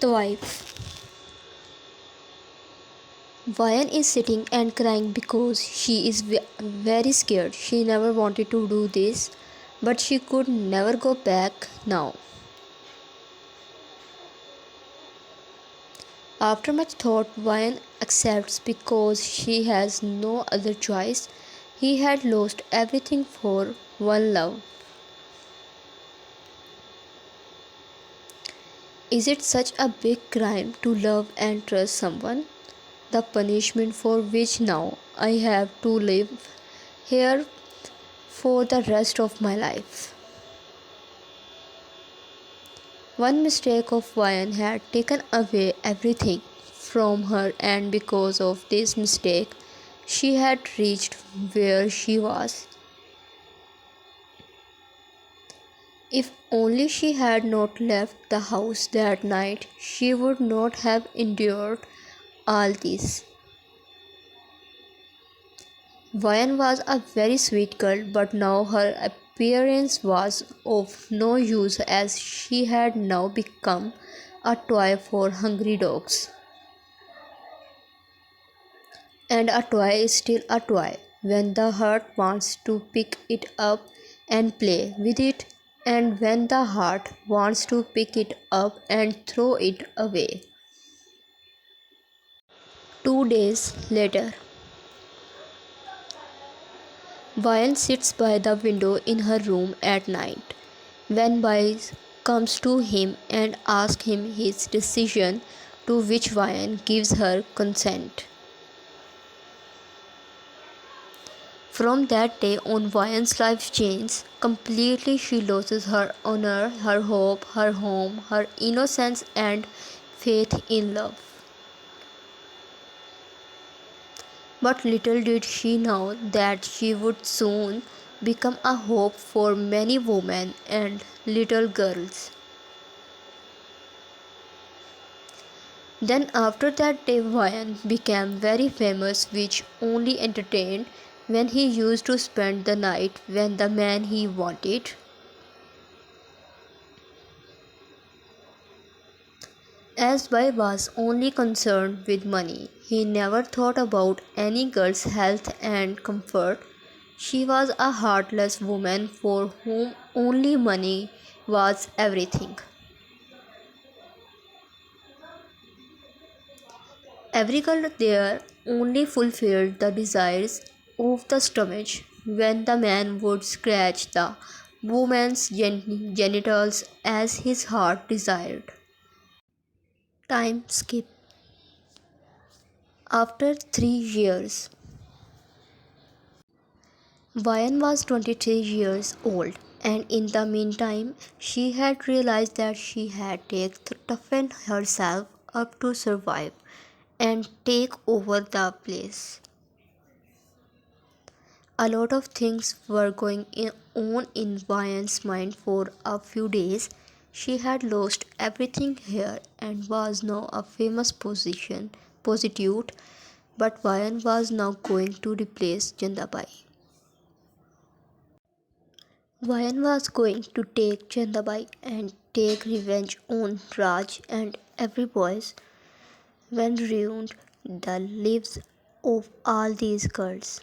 Tawaif. Vayan is sitting and crying because she is very scared. She never wanted to do this, but she could never go back now. After much thought, Vayan accepts because she has no other choice. He had lost everything for one love. Is it such a big crime to love and trust someone? The punishment for which now I have to live here for the rest of my life. One mistake of Vayan had taken away everything from her, and because of this mistake, she had reached where she was. If only she had not left the house that night, she would not have endured all this. Vayan was a very sweet girl, but now her appearance was of no use as she had now become a toy for hungry dogs. And a toy is still a toy when the heart wants to pick it up and play with it, and when the heart wants to pick it up and throw it away. 2 days later, Vayan sits by the window in her room at night. When Bai comes to him and asks him his decision, to which Vayan gives her consent. From that day on, Vayan's life changes completely. She loses her honor, her hope, her home, her innocence, and faith in love. But little did she know that she would soon become a hope for many women and little girls. Then after that day, Vayan became very famous, which only entertained when he used to spend the night when the man he wanted. As Bai was only concerned with money, he never thought about any girl's health and comfort. She was a heartless woman for whom only money was everything. Every girl there only fulfilled the desires of the stomach when the man would scratch the woman's genitals as his heart desired. Time skip. After 3 years, Vayan was 23 years old, and in the meantime, she had realized that she had to toughen herself up to survive and take over the place. A lot of things were on in Vayan's mind for a few days. She had lost everything here and was now a famous prostitute, but Vayan was now going to replace Chandabai. Vayan was going to take Chandabai and take revenge on Raj and every boys when ruined the lives of all these girls.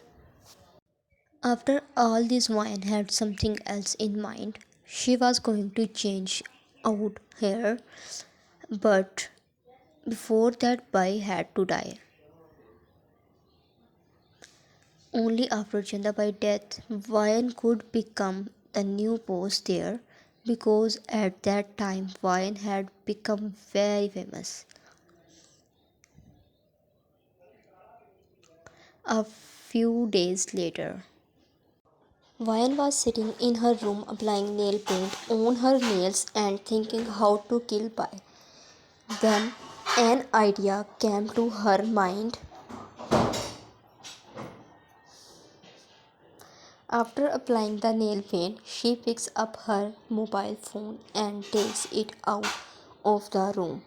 After all this, Vayan had something else in mind. She was going to change out here, but before that, Bai had to die. Only after Chandabai death, Vayan could become the new boss there, because at that time Vayan had become very famous. A few days later, Vayan was sitting in her room applying nail paint on her nails and thinking how to kill Bai. Then an idea came to her mind. After applying the nail paint, she picks up her mobile phone and takes it out of the room.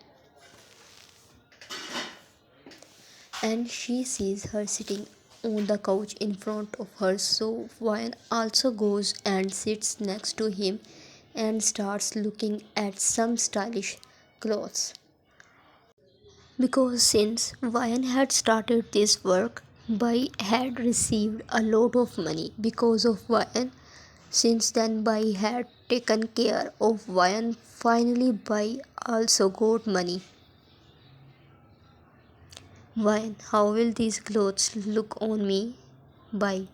And she sees her sitting on the couch in front of her, so Vayan also goes and sits next to him and starts looking at some stylish clothes. Because since Vayan had started this work, Bai had received a lot of money because of Vayan. Since then, Bai had taken care of Vayan. Finally, Bai also got money. Vayan, how will these clothes look on me? Bai,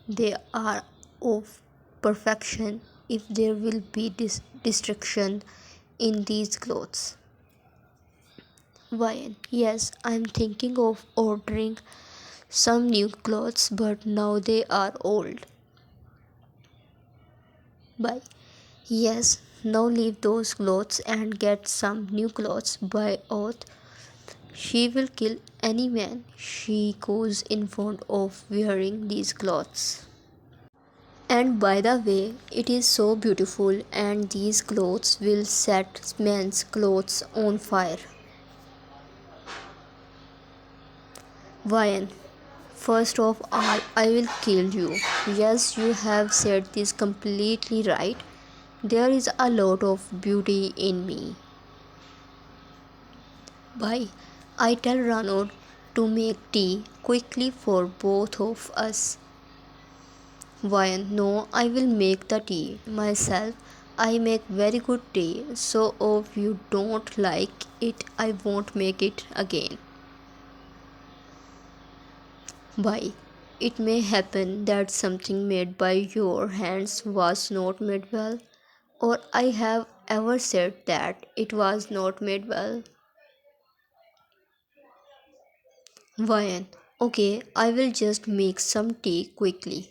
they are of perfection if there will be destruction in these clothes. Vayan, yes, I'm thinking of ordering some new clothes, but now they are old. Bai, yes, now leave those clothes and get some new clothes. By oath, she will kill any man she goes in front of wearing these clothes. And by the way, it is so beautiful, and these clothes will set men's clothes on fire. Vayan, first of all, I will kill you. Yes, you have said this completely right. There is a lot of beauty in me. Bye. I tell Ranod to make tea quickly for both of us. Vayan, no, I will make the tea myself. I make very good tea, so if you don't like it, I won't make it again. Why? It may happen that something made by your hands was not made well, or I have ever said that it was not made well. Vayan, okay, I will just make some tea quickly.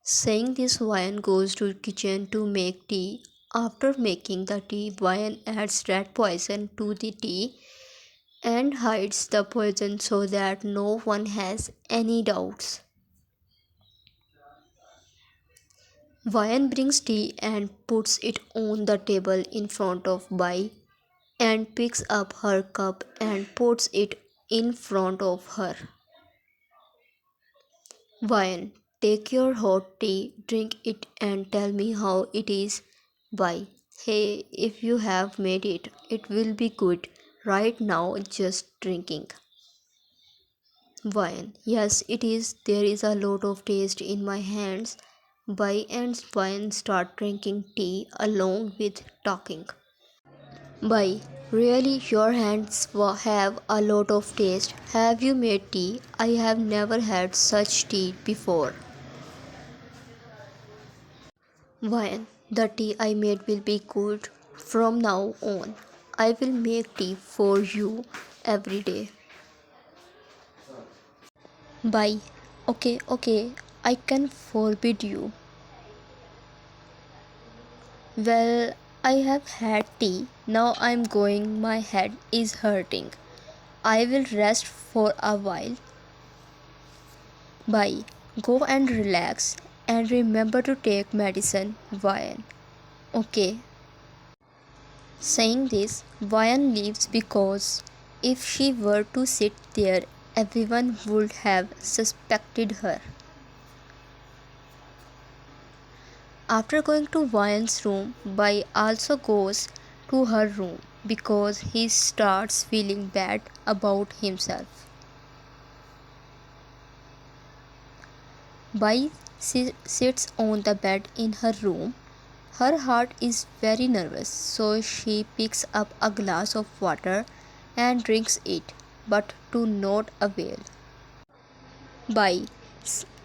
Saying this, Vayan goes to kitchen to make tea. After making the tea, Vayan adds rat poison to the tea and hides the poison so that no one has any doubts. Vayan brings tea and puts it on the table in front of Bai and picks up her cup and puts it in front of her. Vayan, take your hot tea, drink it and tell me how it is. Bai, hey, if you have made it, it will be good. Right now, just drinking. Vayan, yes, it is. There is a lot of taste in my hands. Bai and Vayan start drinking tea along with talking. Bai, really, your hands have a lot of taste. Have you made tea? I have never had such tea before. Vayan, the tea I made will be good from now on. I will make tea for you every day. Bai, okay, I can forbid you. Well, I have had tea. Now I'm going, my head is hurting. I will rest for a while. Bye. Go and relax and remember to take medicine, Vayan. Okay. Saying this, Vayan leaves because if she were to sit there, everyone would have suspected her. After going to Vayan's room, Bai also goes to her room because he starts feeling bad about himself. Bai sits on the bed in her room. Her heart is very nervous, so she picks up a glass of water and drinks it, but to no avail. Bai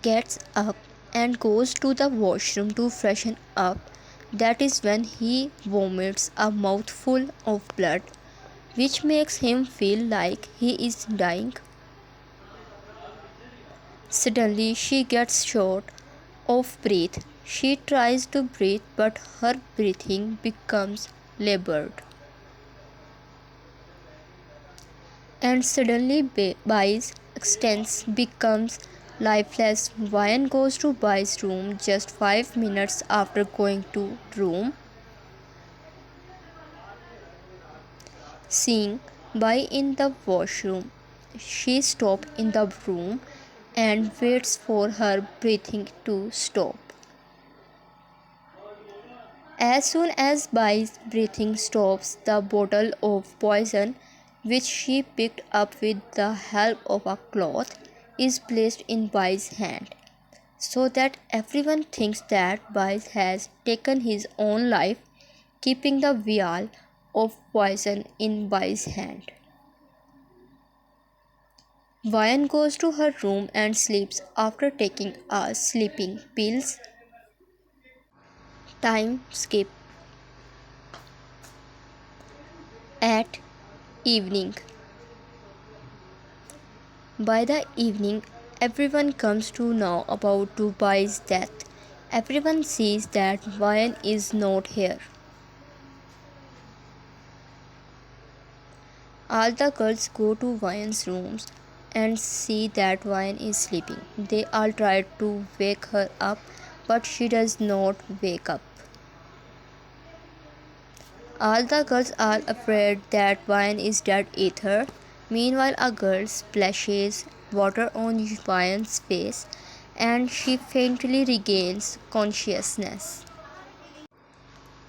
gets up and goes to the washroom to freshen up. That is when he vomits a mouthful of blood, which makes him feel like he is dying. Suddenly, she gets short of breath. She tries to breathe, but her breathing becomes labored. And suddenly, Bai's existence becomes lifeless. Vayan goes to Bai's room just 5 minutes after going to room. Seeing Bai in the washroom, she stops in the room and waits for her breathing to stop. As soon as Bai's breathing stops, the bottle of poison, which she picked up with the help of a cloth, is placed in Bai's hand, so that everyone thinks that Bai has taken his own life, keeping the vial of poison in Bai's hand. Vian goes to her room and sleeps after taking a sleeping pills. Time skip at evening. By the evening, everyone comes to know about Dubai's death. Everyone sees that Vian is not here. All the girls go to Vian's rooms and see that Vian is sleeping. They all try to wake her up, but she does not wake up. All the girls are afraid that Vian is dead either. Meanwhile, a girl splashes water on Vian's face and she faintly regains consciousness.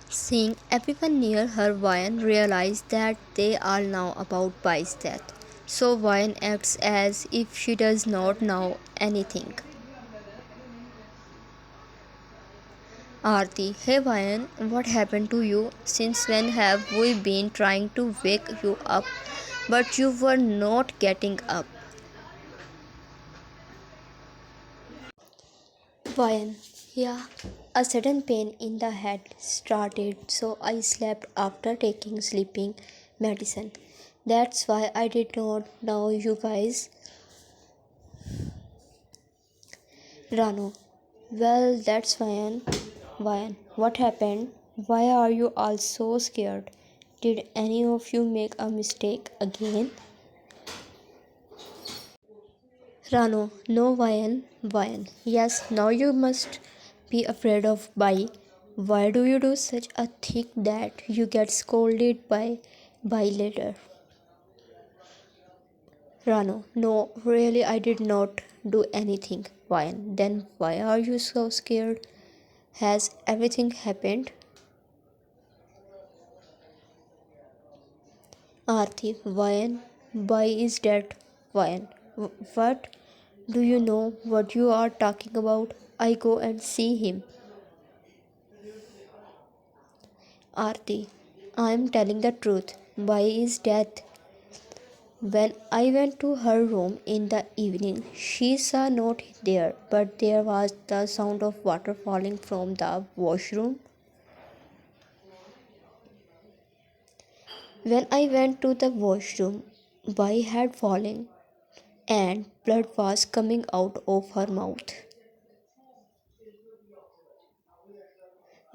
Seeing everyone near her, Vian realizes that they all know about Bai's death. So Vian acts as if she does not know anything. Aarti, hey Vian, what happened to you? Since when have we been trying to wake you up, but you were not getting up? Vian, yeah, a sudden pain in the head started, so I slept after taking sleeping medicine. That's why I did not know you guys. Rano, well, that's fine. Vian, what happened? Why are you all so scared? Did any of you make a mistake again? Rano, no, Vian. Vian, yes, now you must be afraid of Bai. Why do you do such a thing that you get scolded by Bai later? Rano, no, really, I did not do anything. Vian, then why are you so scared? Has everything happened? Aarti, Vian, Bai is dead. Vian, what? Do you know what you are talking about? I go and see him. Aarti, I am telling the truth. Bai is dead. When I went to her room in the evening, she saw not there, but there was the sound of water falling from the washroom. When I went to the washroom, Bai had fallen and blood was coming out of her mouth.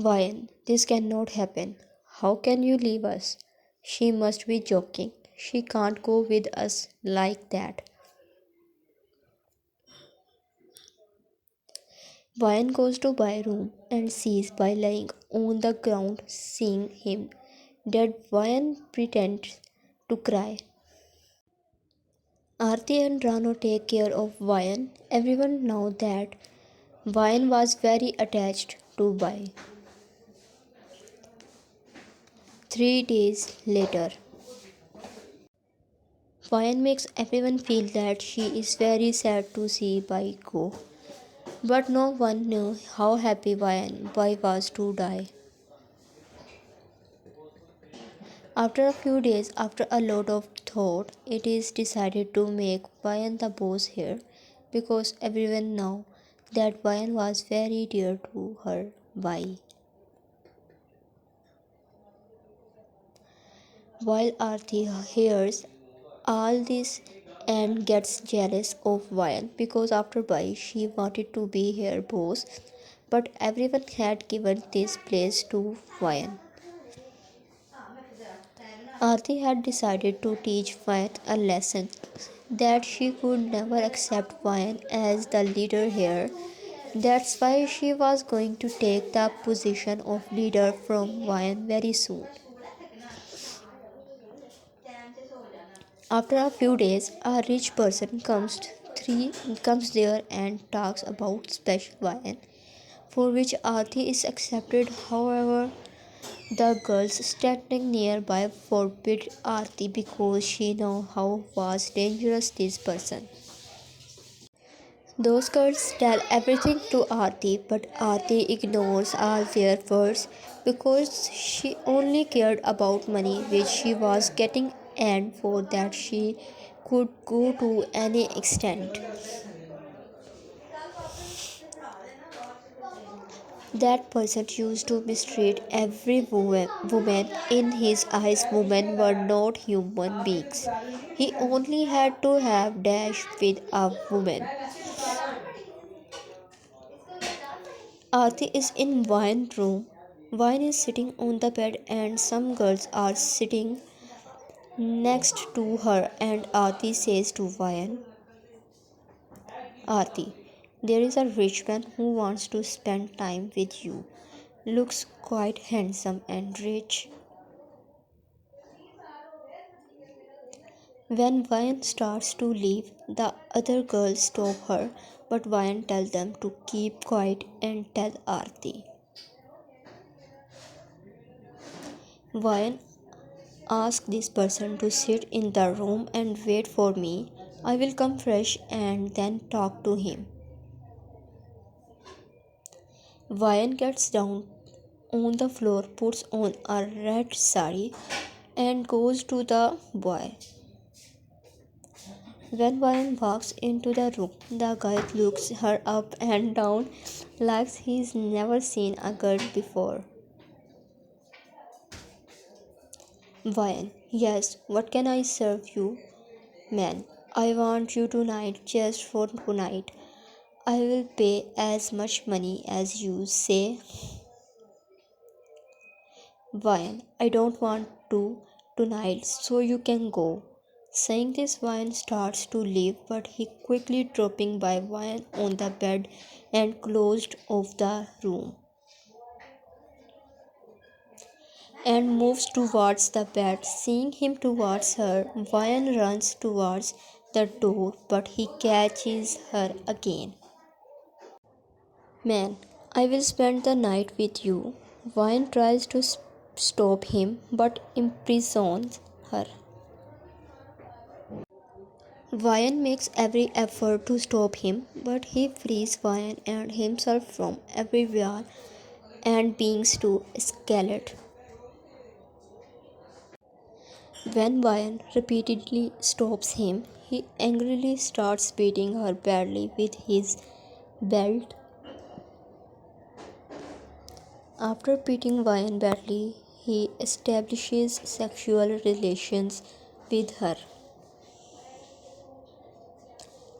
Vian, this cannot happen. How can you leave us? She must be joking. She can't go with us like that. Vian goes to Bai's room and sees Bai lying on the ground. Seeing him dead, Vian pretends to cry. Aarti and Rano take care of Vian. Everyone knows that Vian was very attached to Bai. 3 days later, Vian makes everyone feel that she is very sad to see Bai go. But no one knew how happy Bai was to die. After a few days, after a lot of thought, it is decided to make Vian the boss here because everyone know that Vian was very dear to her Bai. While Aarti hears all this and gets jealous of Vian because after Bai she wanted to be her boss, but everyone had given this place to Vian. Aarti had decided to teach Vian a lesson that she could never accept Vian as the leader here. That's why she was going to take the position of leader from Vian very soon. After a few days, a rich person comes there and talks about special wine, for which Aarti is accepted. However, The girls standing nearby forbid Aarti because she knows how was dangerous this person. Those girls tell everything to Aarti, but Aarti ignores all their words because she only cared about money which she was getting, and for that she could go to any extent. That person used to mistreat every woman. In his eyes, women were not human beings. He only had to have dash with a woman. Aarti is in wine room. Wine is sitting on the bed and some girls are sitting next to her, and Aarti says to Wine, Aarti, there is a rich man who wants to spend time with you. Looks quite handsome and rich. When Wine starts to leave, the other girls stop her, but Wine tells them to keep quiet and tell Aarti. Wine ask this person to sit in the room and wait for me. I will come fresh and then talk to him. Vayan gets down on the floor, puts on a red sari, and goes to the boy. When Vayan walks into the room, the guy looks her up and down like he's never seen a girl before. Vayan, yes, what can I serve you? Man, I want you tonight, just for tonight. I will pay as much money as you say. Wine, I don't want to tonight, so you can go. Saying this, Wine starts to leave, but he quickly dropping by Wine on the bed and closed off the room and moves towards the bed. Seeing him towards her, Wine runs towards the door, but he catches her again. Man, I will spend the night with you. Wine tries to stop him but imprisons her. Wine makes every effort to stop him, but he frees Wine and himself from everywhere and beings to escalate. When Wine repeatedly stops him, he angrily starts beating her badly with his belt. After beating Wine badly, he establishes sexual relations with her.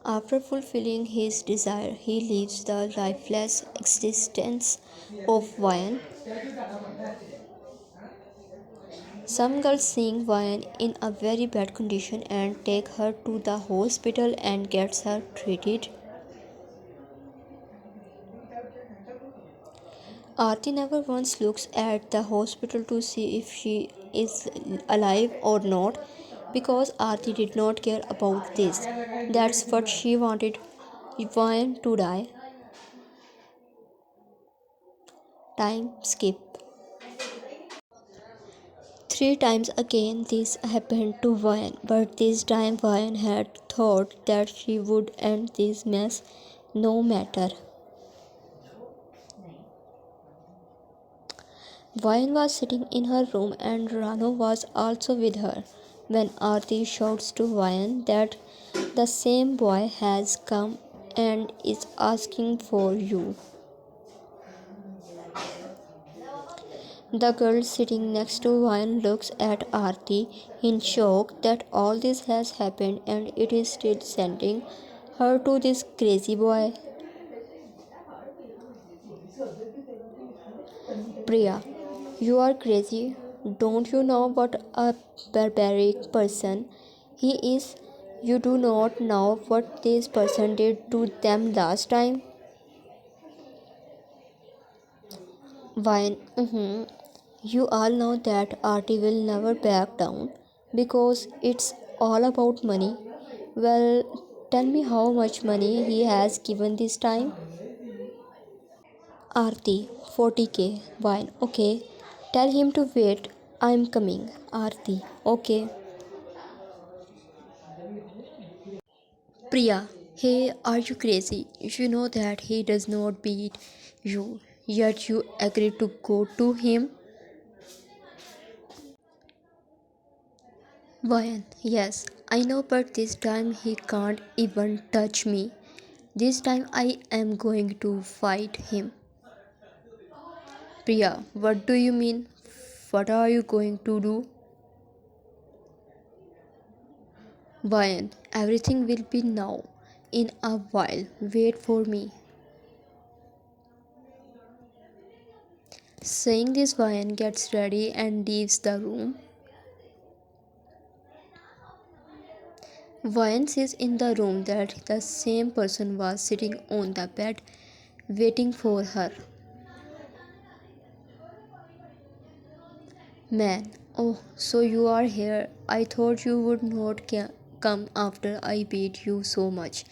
After fulfilling his desire, he leaves the lifeless existence of Wine. Some girls seeing Wine in a very bad condition and take her to the hospital and gets her treated. Aarti never once looks at the hospital to see if she is alive or not because Aarti did not care about this. That's what she wanted, Wine to die. Time skip. Three times again this happened to Vine, but this time Vine had thought that she would end this mess no matter. Vine was sitting in her room and Rano was also with her when Aarti shouts to Vine that the same boy has come and is asking for you. The girl sitting next to Vine looks at Aarti in shock that all this has happened and it is still sending her to this crazy boy. Priya, you are crazy. Don't you know what a barbaric person he is? You do not know what this person did to them last time? Vine, You all know that Artie will never back down because it's all about money. Well, tell me how much money he has given this time. Arti, 40k. Vine, okay. Tell him to wait. I'm coming. Aarti. Okay. Priya. Hey, are you crazy? You know that he does not beat you. Yet you agree to go to him? Vayan. Yes, I know, but this time he can't even touch me. This time I am going to fight him. Priya. What do you mean? What are you going to do? Vayan, everything will be now. In a while. Wait for me. Saying this, Vayan gets ready and leaves the room. Vayan sees in the room that the same person was sitting on the bed waiting for her. Man, oh, so you are here. I thought you would not come after I beat you so much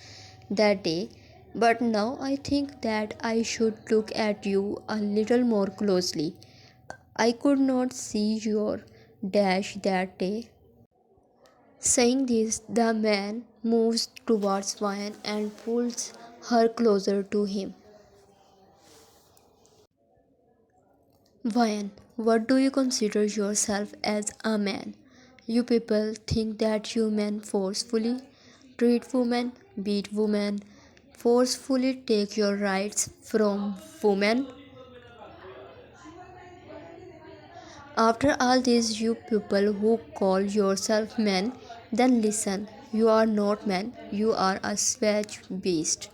that day. But now I think that I should look at you a little more closely. I could not see your dash that day. Saying this, the man moves towards Vian and pulls her closer to him. Vian, what do you consider yourself as a man? You people think that you men forcefully treat women, beat women, forcefully take your rights from women. After all this, you people who call yourself men, then listen. You are not men, you are a savage beast.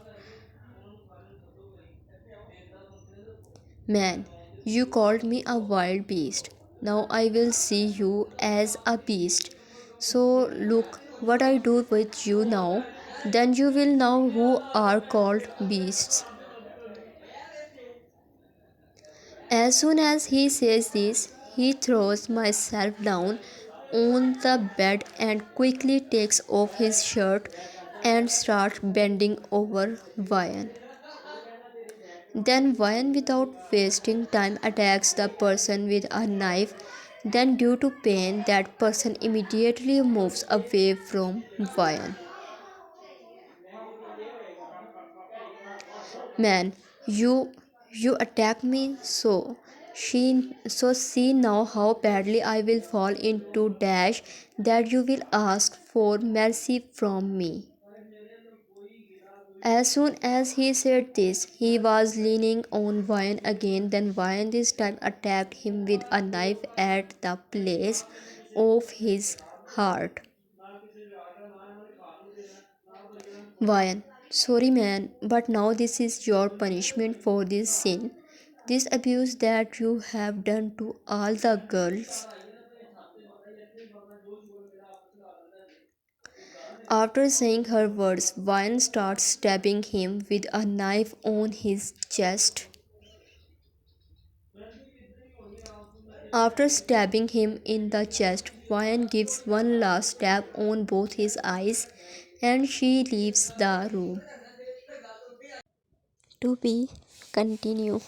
Man, you called me a wild beast. Now I will see you as a beast. So look what I do with you now. Then you will know who are called beasts. As soon as he says this, he throws myself down on the bed and quickly takes off his shirt and starts bending over Vian. Then Vian, without wasting time, attacks the person with a knife. Then due to pain, that person immediately moves away from Vian. Man, you attack me so see now how badly I will fall into dash that you will ask for mercy from me. As soon as he said this, he was leaning on Vian again. Then Vian this time attacked him with a knife at the place of his heart. Vian, sorry man, but now this is your punishment for this sin. This abuse that you have done to all the girls. After saying her words, Vian starts stabbing him with a knife on his chest. After stabbing him in the chest, Vian gives one last stab on both his eyes and she leaves the room. To be continued.